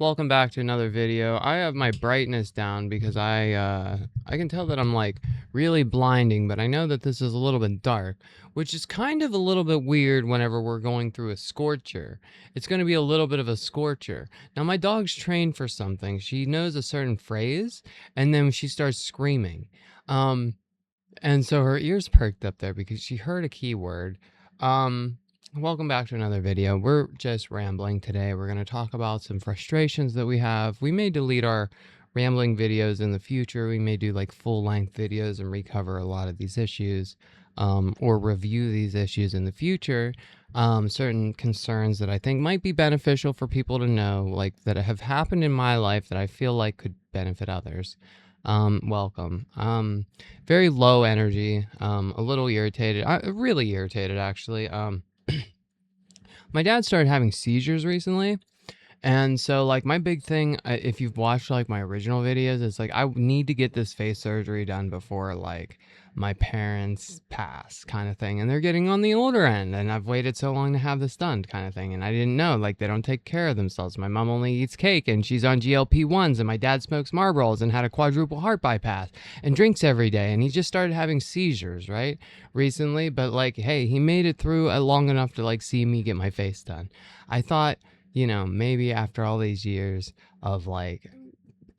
Welcome back to another video. I have my brightness down because I can tell that I'm like really blinding, but I know that this is a little bit dark, which is kind of a little bit weird whenever we're going through a scorcher. It's going to be a little bit of a scorcher. Now my dog's trained for something. She knows a certain phrase and then she starts screaming. Um and so her ears perked up there because she heard a keyword. Um, Welcome back to another video. We're just rambling today. We're going to talk about some frustrations that we have. We may delete our rambling videos in the future. We may do like full-length videos and recover a lot of these issues, or review these issues in the future. Certain concerns that I think might be beneficial for people to know, like that have happened in my life that I feel like could benefit others. Welcome. Very low energy, a little irritated, really irritated actually. My dad started having seizures recently. And so, like, my big thing, if you've watched, like, my original videos, is, like, I need to get this face surgery done before, like, my parents pass kind of thing. And they're getting on the older end, and I've waited so long to have this done kind of thing. And I didn't know, like, they don't take care of themselves. My mom only eats cake, and she's on GLP-1s, and my dad smokes Marlboros and had a quadruple heart bypass and drinks every day. And he just started having seizures, right, recently. But, like, hey, he made it through long enough to, like, see me get my face done. I thought, maybe after all these years of like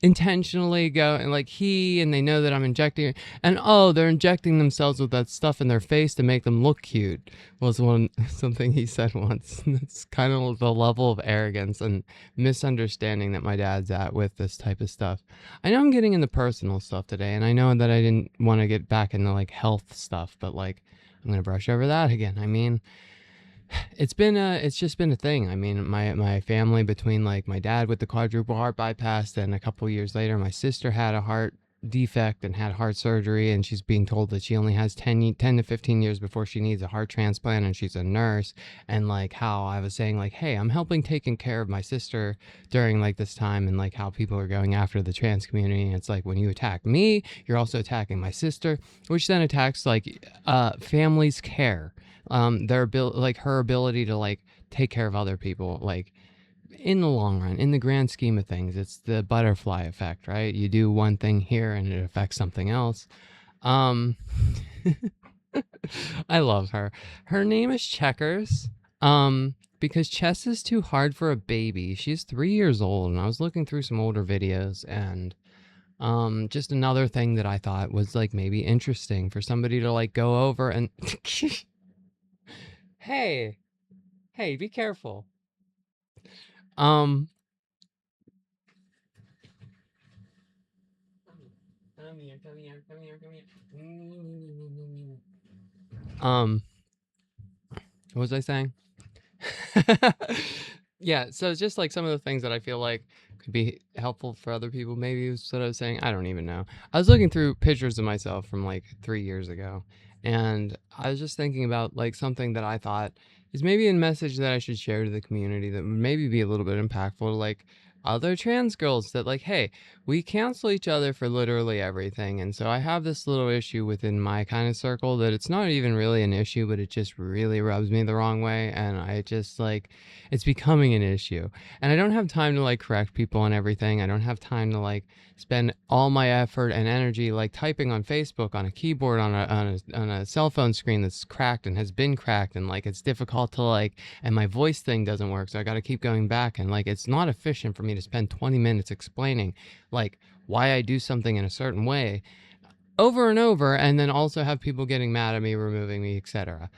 intentionally go and like and they know that I'm injecting and they're injecting themselves with that stuff in their face to make them look cute was something he said once. It's kind of the level of arrogance and misunderstanding that my dad's at with this type of stuff. I know I'm getting into personal stuff today, and I know that I didn't want to get back into like health stuff, but like I'm gonna brush over that again. I mean, it's just been a thing. I mean, my family, between like my dad with the quadruple heart bypass, and a couple years later my sister had a heart defect and had heart surgery, and she's being told that she only has 10 to 15 years before she needs a heart transplant, and she's a nurse. And like how I was saying, like, hey, I'm helping taking care of my sister during like this time, and like how people are going after the trans community. And it's like, when you attack me, you're also attacking my sister, which then attacks like family's care, their ability, like her ability to like take care of other people, like in the long run, in the grand scheme of things. It's the butterfly effect, right? You do one thing here and it affects something else. um I love her. Her name is Checkers, because chess is too hard for a baby. She's 3 years old, and I was looking through some older videos, and just another thing that I thought was like maybe interesting for somebody to like go over and hey, hey, be careful. Um, come here, come here, come here, come here. What was I saying? Yeah, so it's just like some of the things that I feel like could be helpful for other people. Maybe is what I was saying. I don't even know. I was looking through pictures of myself from like 3 years ago, and I was just thinking about like something that I thought is maybe a message that I should share to the community that would maybe be a little bit impactful to like other trans girls, that like, hey, we cancel each other for literally everything. And so I have this little issue within my kind of circle that it's not even really an issue, but it just really rubs me the wrong way. And I just like, it's becoming an issue. And I don't have time to like correct people on everything. I don't have time to like spend all my effort and energy like typing on Facebook on a keyboard on a cell phone screen that's cracked and has been cracked, and like it's difficult to like, and my voice thing doesn't work, so I got to keep going back, and like it's not efficient for me to spend 20 minutes explaining like why I do something in a certain way over and over, and then also have people getting mad at me, removing me, etc.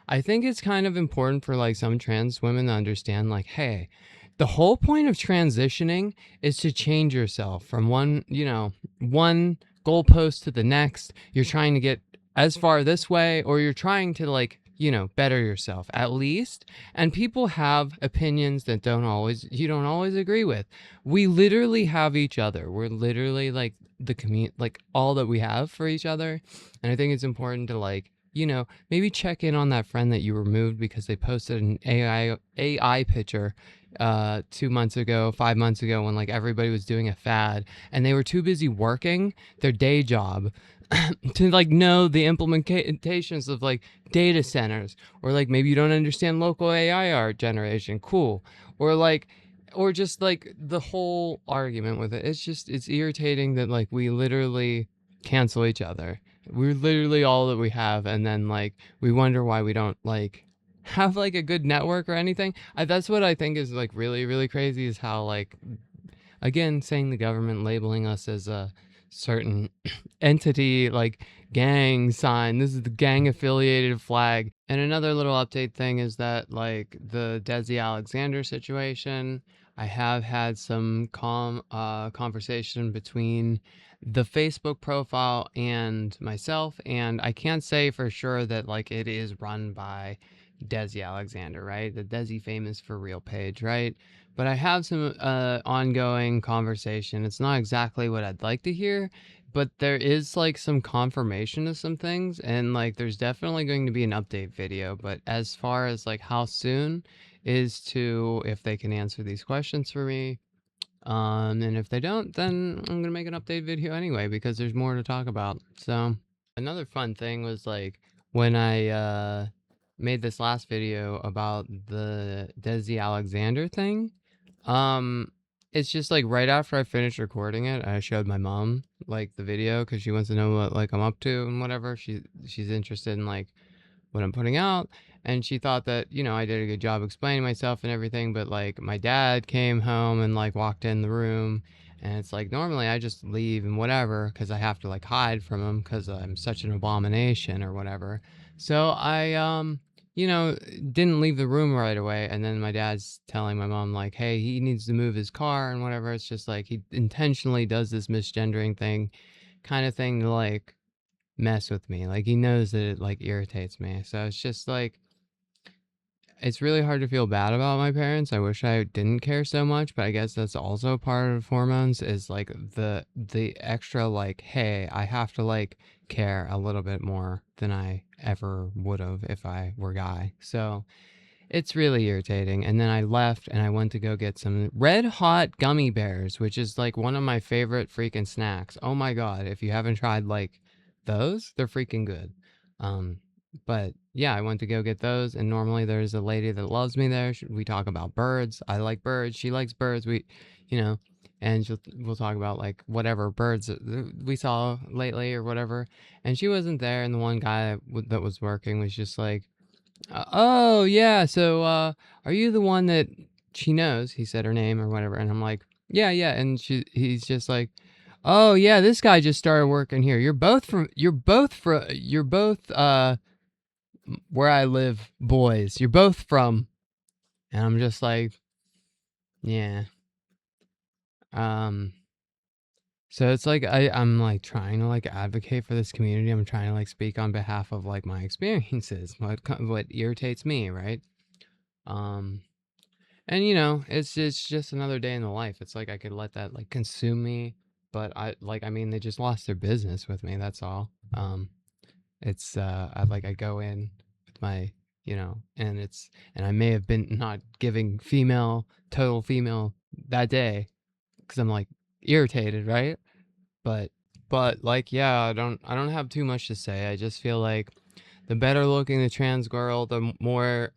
I think it's kind of important for like some trans women to understand like, hey, the whole point of transitioning is to change yourself from one goalpost to the next. You're trying to get as far this way, or you're trying to like, better yourself at least. And people have opinions that you don't always agree with. We literally have each other. We're literally like the community, like all that we have for each other. And I think it's important to like, maybe check in on that friend that you removed because they posted an AI picture 2 months ago, 5 months ago, when like everybody was doing a fad, and they were too busy working their day job to like know the implementations of like data centers, or like maybe you don't understand local AI art generation. Cool. Or like or just like the whole argument with it. It's irritating that like we literally cancel each other. We're literally all that we have, and then like we wonder why we don't like have like a good network or anything. That's what I think is like really really crazy, is how like, again, saying the government labeling us as a certain entity, like gang sign. This is the gang affiliated flag. And another little update thing is that, like, the Desi Alexander situation, I have had some calm conversation between the Facebook profile and myself, and I can't say for sure that like it is run by Desi Alexander, right? The Desi Famous for Real page, right? But I have some ongoing conversation. It's not exactly what I'd like to hear, but there is like some confirmation of some things, and like there's definitely going to be an update video. But as far as like how soon is to if they can answer these questions for me, and if they don't, then I'm gonna make an update video anyway because there's more to talk about. So another fun thing was like when I made this last video about the Desi Alexander thing. Um, it's just like right after I finished recording it, I showed my mom like the video because she wants to know what like I'm up to and whatever. She's interested in like what I'm putting out. And she thought that, I did a good job explaining myself and everything. But like my dad came home and like walked in the room. And it's like normally I just leave and whatever because I have to like hide from him because I'm such an abomination or whatever. So I, didn't leave the room right away. And then my dad's telling my mom, like, hey, he needs to move his car and whatever. It's just like he intentionally does this misgendering thing kind of thing to like mess with me. Like he knows that it like irritates me. So it's just like it's really hard to feel bad about my parents. I wish I didn't care so much, but I guess that's also part of hormones is like the extra like, hey, I have to like care a little bit more than I ever would have if I were a guy. So it's really irritating. And then I left and I went to go get some Red Hot gummy bears, which is like one of my favorite freaking snacks. Oh my God. If you haven't tried like those, they're freaking good. Um, but yeah, I went to go get those. And normally there's a lady that loves me there. We talk about birds. I like birds. She likes birds. You know, and we'll talk about like whatever birds we saw lately or whatever. And she wasn't there. And the one guy that was working was just like, oh yeah, so are you the one that she knows? He said her name or whatever, and I'm like, yeah, yeah, and he's just like, oh yeah, this guy just started working here. You're both where I live boys. You're both from, and I'm just like, yeah. Um, so it's like I'm like trying to like advocate for this community. I'm trying to like speak on behalf of like my experiences, what irritates me, right? Um, And it's just another day in the life. It's like I could let that like consume me, but I mean they just lost their business with me, that's all. It's I go in with my, and I may have been not giving total female that day cuz I'm like irritated, right? But like yeah, I don't have too much to say. I just feel like the better looking the trans girl, the more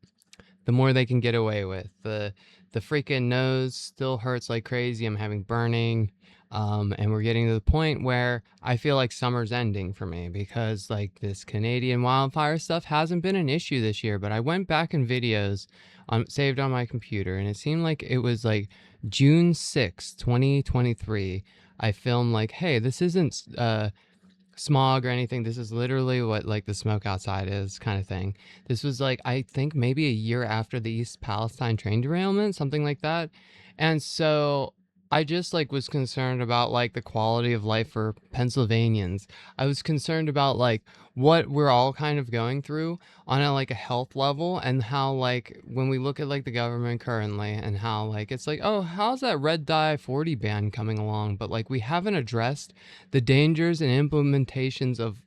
they can get away with. The freaking nose still hurts like crazy. I'm having burning. And we're getting to the point where I feel like summer's ending for me because like this Canadian wildfire stuff hasn't been an issue this year. But I went back in videos saved on my computer, and it seemed like it was like June 6th, 2023. I filmed like, hey, this isn't smog or anything. This is literally what like the smoke outside is, kind of thing. This was like I think maybe a year after the East Palestine train derailment, something like that. And so I just like was concerned about like the quality of life for Pennsylvanians. I was concerned about like what we're all kind of going through on a like a health level, and how like when we look at like the government currently and how like it's like, oh, how's that red dye 40 ban coming along, but like we haven't addressed the dangers and implementations of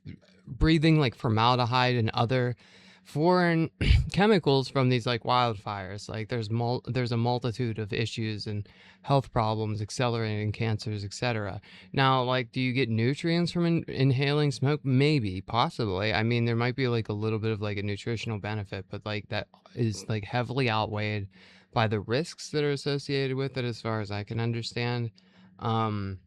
breathing like formaldehyde and other foreign chemicals from these like wildfires. Like there's a multitude of issues and health problems, accelerating cancers, etc. Now, like, do you get nutrients from inhaling smoke? Maybe, possibly. I mean, there might be like a little bit of like a nutritional benefit, but like that is like heavily outweighed by the risks that are associated with it, as far as I can understand. Um,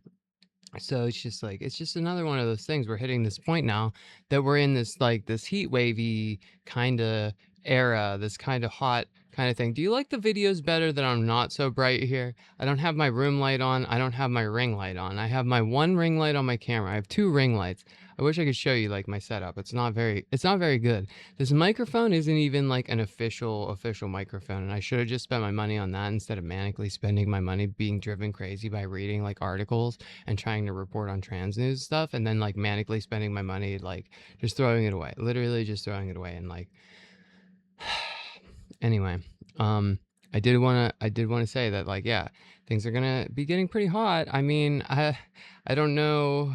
so it's just another one of those things. We're hitting this point now that we're in this like this heat wavy kind of era, this kind of hot kind of thing. Do you like the videos better that I'm not so bright here? I don't have my room light on. I don't have my ring light on. I have my one ring light on my camera. I have two ring lights. I wish I could show you like my setup. It's not very good. This microphone isn't even like an official microphone, and I should have just spent my money on that instead of manically spending my money being driven crazy by reading like articles and trying to report on trans news stuff, and then like manically spending my money like just throwing it away, literally just throwing it away. And like anyway, I did want to say that like yeah, things are gonna be getting pretty hot. I mean, I don't know,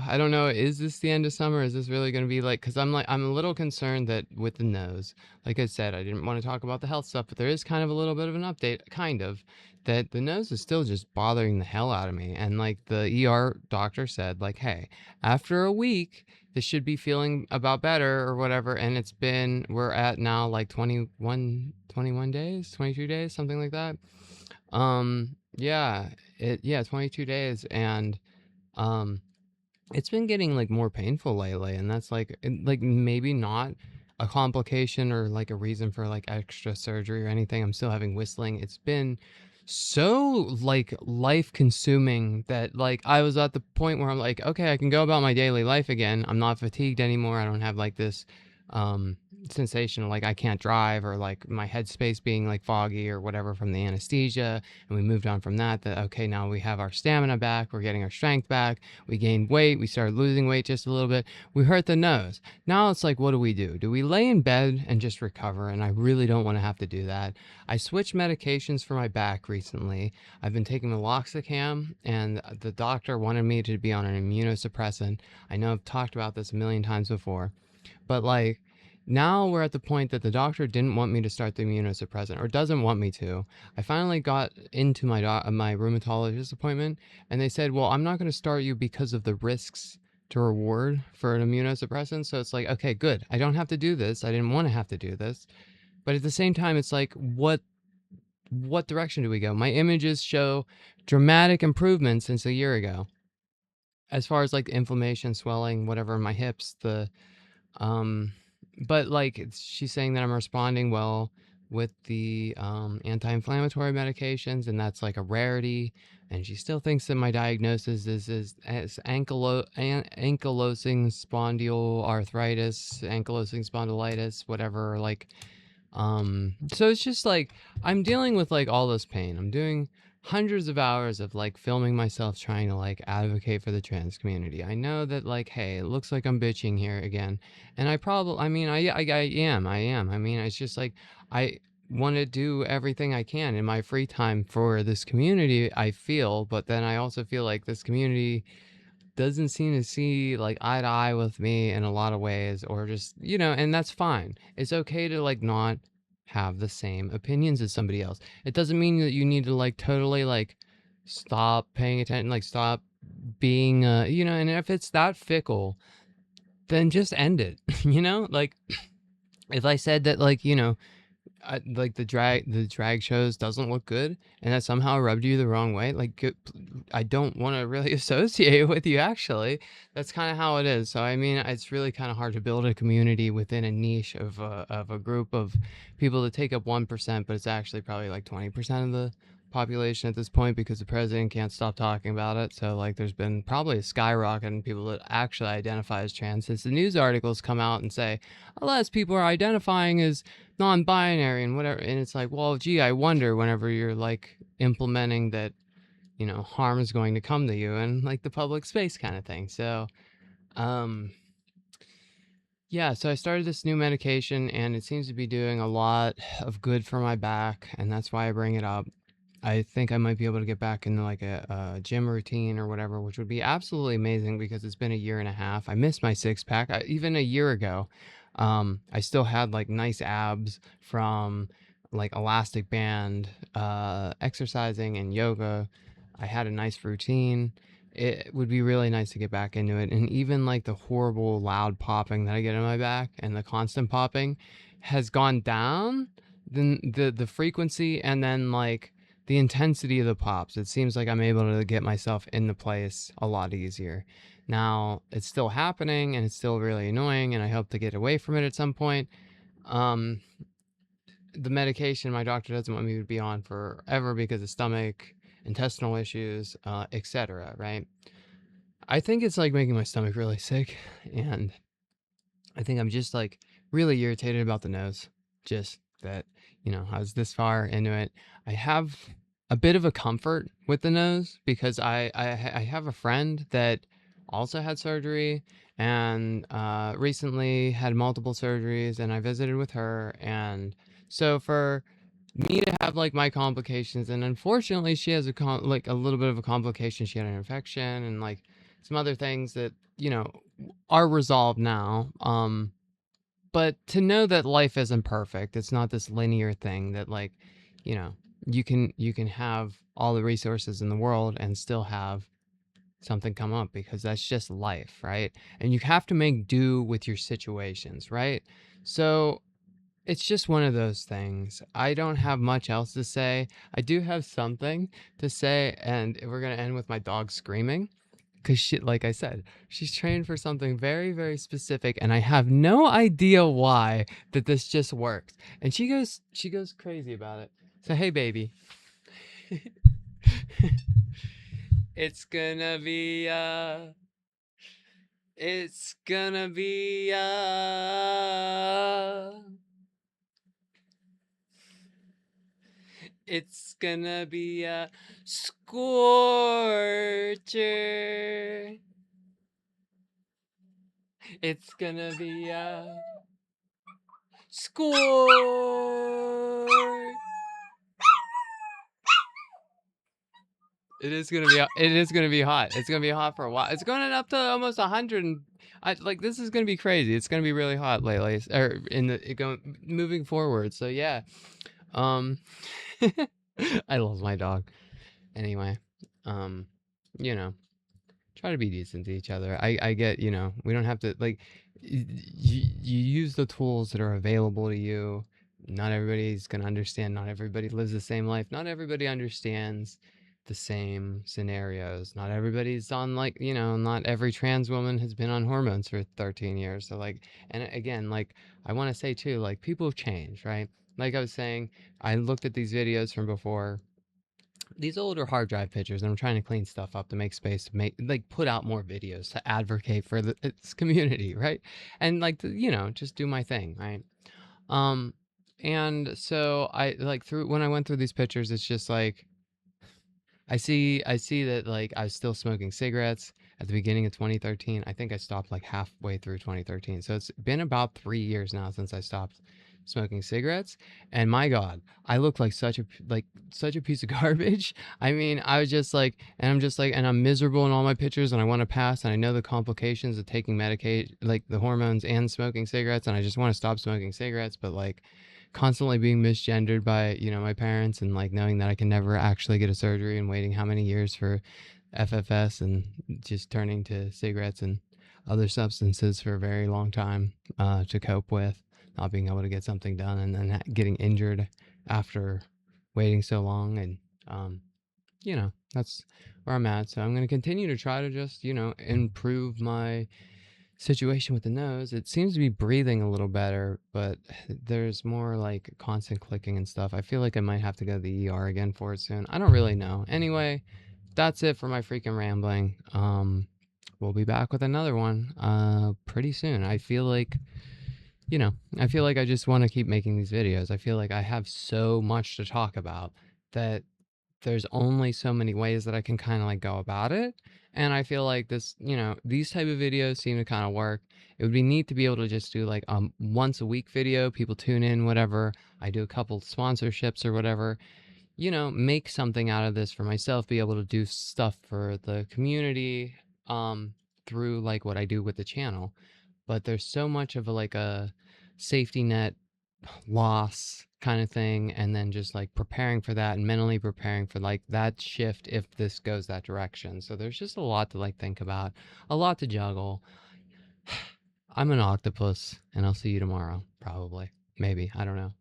is this the end of summer? Is this really gonna be like, because I'm a little concerned that with the nose, like I said, I didn't want to talk about the health stuff, but there is kind of a little bit of an update, kind of, that the nose is still just bothering the hell out of me. And like the doctor said, like, hey, after a week this should be feeling about better or whatever. And we're at now like 21 days, 22 days, something like that. Yeah, 22 days. And um it's been getting like more painful lately, and that's like maybe not a complication or like a reason for like extra surgery or anything. I'm still having whistling. It's been so like life consuming that like I was at the point where I'm like, okay, I can go about my daily life again. I'm not fatigued anymore. I don't have like this um sensation of like I can't drive, or like my headspace being like foggy or whatever from the anesthesia. And we moved on from that okay, now we have our stamina back, we're getting our strength back, we gained weight, we started losing weight just a little bit, we hurt the nose. Now it's like, what do we do? Do we lay in bed and just recover? And I really don't want to have to do that. I switched medications for my back recently. I've been taking meloxicam, and the doctor wanted me to be on an immunosuppressant. I know I've talked about this a million times before, but like now we're at the point that the doctor didn't want me to start the immunosuppressant, or doesn't want me to. I finally got into my rheumatologist appointment, and they said, well, I'm not going to start you because of the risks to reward for an immunosuppressant. So it's like, okay, good. I don't have to do this. I didn't want to have to do this. But at the same time, it's like, what direction do we go? My images show dramatic improvement since a year ago, as far as like inflammation, swelling, whatever in my hips, um, but like she's saying that I'm responding well with the anti-inflammatory medications, and that's like a rarity. And she still thinks that my diagnosis is ankylosing ankylosing spondylitis, whatever. Like, so it's just like I'm dealing with like all this pain. I'm doing hundreds of hours of like filming myself trying to like advocate for the trans community. I know that like, hey, it looks like I'm bitching here again. And I mean, I am. I mean, it's just like, I want to do everything I can in my free time for this community, I feel, but then I also feel like this community doesn't seem to see like eye to eye with me in a lot of ways, or just, and that's fine. It's okay to like not have the same opinions as somebody else. It doesn't mean that you need to like totally like stop paying attention, like stop being, and if it's that fickle, then just end it. Like if I said that, like, like the drag shows doesn't look good, and that somehow rubbed you the wrong way, like I don't want to really associate with you. Actually, that's kind of how it is. So I mean, it's really kind of hard to build a community within a niche of a group of people that take up 1%, but it's actually probably like 20% of the population at this point, because the president can't stop talking about it. So like there's been probably a skyrocket in people that actually identify as trans since the news articles come out and say less people are identifying as non-binary and whatever. And it's like, well, gee, I wonder, whenever you're like implementing that, harm is going to come to you in like the public space kind of thing. So um yeah, so I started this new medication, and it seems to be doing a lot of good for my back, and that's why I bring it up. I think I might be able to get back into like a gym routine or whatever, which would be absolutely amazing, because it's been a year and a half. I missed my six pack. Even a year ago, I still had like nice abs from like elastic band, exercising and yoga. I had a nice routine. It would be really nice to get back into it. And even like the horrible loud popping that I get in my back and the constant popping has gone down the frequency and then like the intensity of the pops. It seems like I'm able to get myself into place a lot easier. Now it's still happening and it's still really annoying, and I hope to get away from it at some point. Um, the medication my doctor doesn't want me to be on forever because of stomach, intestinal issues, etc. Right? I think it's like making my stomach really sick, and I think I'm just like really irritated about the nose. Just that, I was this far into it. I have a bit of a comfort with the nose because I have a friend that also had surgery and recently had multiple surgeries, and I visited with her. And so for me to have like my complications, and unfortunately she has like a little bit of a complication. She had an infection and like some other things that are resolved now. But to know that life isn't perfect, it's not this linear thing that like, you know, you can have all the resources in the world and still have something come up, because that's just life, right? And you have to make do with your situations, right? So it's just one of those things. I don't have much else to say. I do have something to say, and we're gonna end with my dog screaming. Because she, like I said, she's trained for something very, very specific, and I have no idea why that this just works. And she goes crazy about it. So hey, baby, it's gonna be it's gonna be it's gonna be a scorcher. It's gonna be a score. It is gonna be hot. It's gonna be hot for a while. It's going up to almost 100, and this is gonna be crazy. It's gonna be really hot lately, or in the it going moving forward. So yeah, um, I love my dog. Anyway, um, you know, try to be decent to each other. I get, we don't have to like you use the tools that are available to you. Not everybody's going to understand. Not everybody lives the same life. Not everybody understands the same scenarios. Not everybody's on like, not every trans woman has been on hormones for 13 years. So like, and again, like I want to say too, like people have changed, right? Like I was saying, I looked at these videos from before, these older hard drive pictures, and I'm trying to clean stuff up to make space to make like put out more videos to advocate for its community, right? And like just do my thing, right? Um and so I like through when I went through these pictures, it's just like I see that like I was still smoking cigarettes at the beginning of 2013. I think I stopped like halfway through 2013. So it's been about 3 years now since I stopped smoking cigarettes, and my god, I look like such a piece of garbage. I mean, I was just like, and I'm just like, and I'm miserable in all my pictures, and I want to pass, and I know the complications of taking medication, like the hormones and smoking cigarettes, and I just want to stop smoking cigarettes, but like constantly being misgendered by my parents, and like knowing that I can never actually get a surgery, and waiting how many years for FFS, and just turning to cigarettes and other substances for a very long time to cope with not being able to get something done, and then getting injured after waiting so long. And that's where I'm at. So I'm going to continue to try to just improve my situation with the nose. It seems to be breathing a little better, but there's more like constant clicking and stuff. I feel like I might have to go to the ER again for it soon. I don't really know. Anyway, that's it for my freaking rambling. We'll be back with another one pretty soon. I feel like I just want to keep making these videos. I feel like I have so much to talk about that there's only so many ways that I can kind of like go about it. And I feel like these type of videos seem to kind of work. It would be neat to be able to just do like a once a week video, people tune in, whatever. I do a couple sponsorships or whatever, make something out of this for myself, be able to do stuff for the community, through like what I do with the channel. But there's so much of like a safety net loss kind of thing, and then just like preparing for that and mentally preparing for like that shift if this goes that direction. So there's just a lot to like think about, a lot to juggle. I'm an octopus, and I'll see you tomorrow, probably, maybe, I don't know.